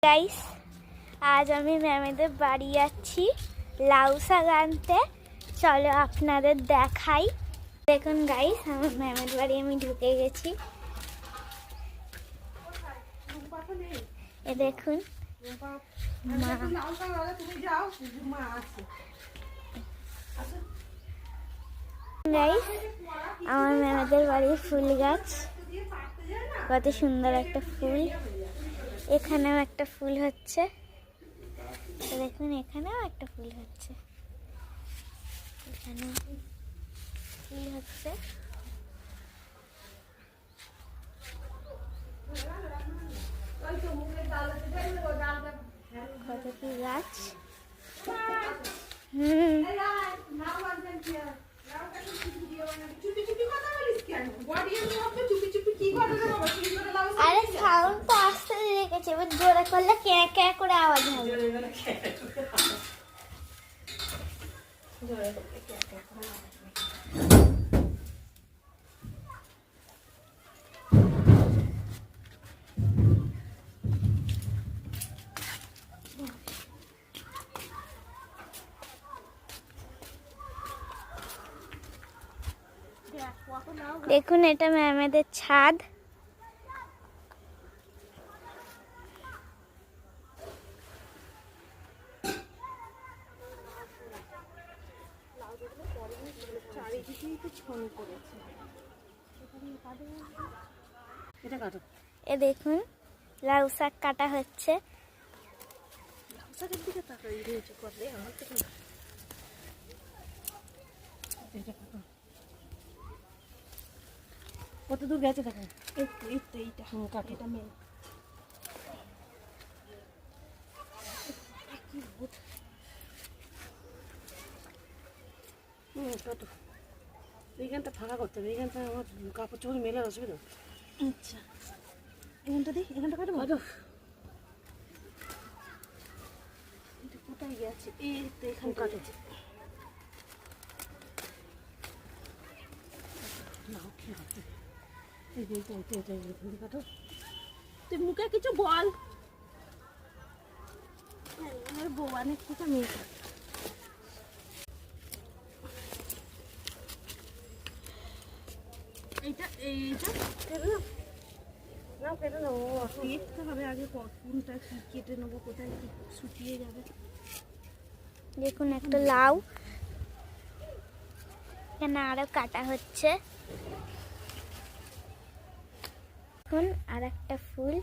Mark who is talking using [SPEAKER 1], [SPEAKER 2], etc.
[SPEAKER 1] Guys, আজ আমি ম্যামেদের বাড়ি যাচ্ছি লাউ শাক আনতে। চলো আপনাদের দেখাই। দেখুন গাইস, আমার ম্যামের বাড়ি আমি ঢুকে গেছি। এ দেখুন গাইস, আমার ম্যামেদের বাড়ির ফুল গাছ, কত সুন্দর একটা ফুল। এখানেও একটা ফুল হচ্ছে, দেখুন এখানেও একটা ফুল হচ্ছে, এখানেও ফুল হচ্ছে। কত কি গাছ। আরে সাউন্ড তো আসতে রেখেছে, এবার জোরে করলে কে কে করে আওয়াজ হবে। দেখুন এটা ম্যামেদের ছাদ। এ দেখুন লাউ শাক কাটা হচ্ছে।
[SPEAKER 2] কত দূর গেছে দেখো, এইটা মেন। কত এইখানটা ফাঁকা করতে হবে, এইখানটা আমার কাপড় চোপড় মেলার অসুবিধা। আচ্ছা এখানটা দিই, এখানটা কাটবো। এটা কোথায় গেছে? এই তো এখানে কাটে। কাটো, তুই মুখে কিছু বল। আমার বউ অনেক কিছু মেয়ে এইটা কেটে না কেটে নেবো, দেখতে হবে আগে কোনটা কি কেটে নেবো, কোথায় কি শুকিয়ে যাবে।
[SPEAKER 1] দেখুন একটা লাউ, এখানে আরো কাটা হচ্ছে। দেখুন আর একটা ফুল।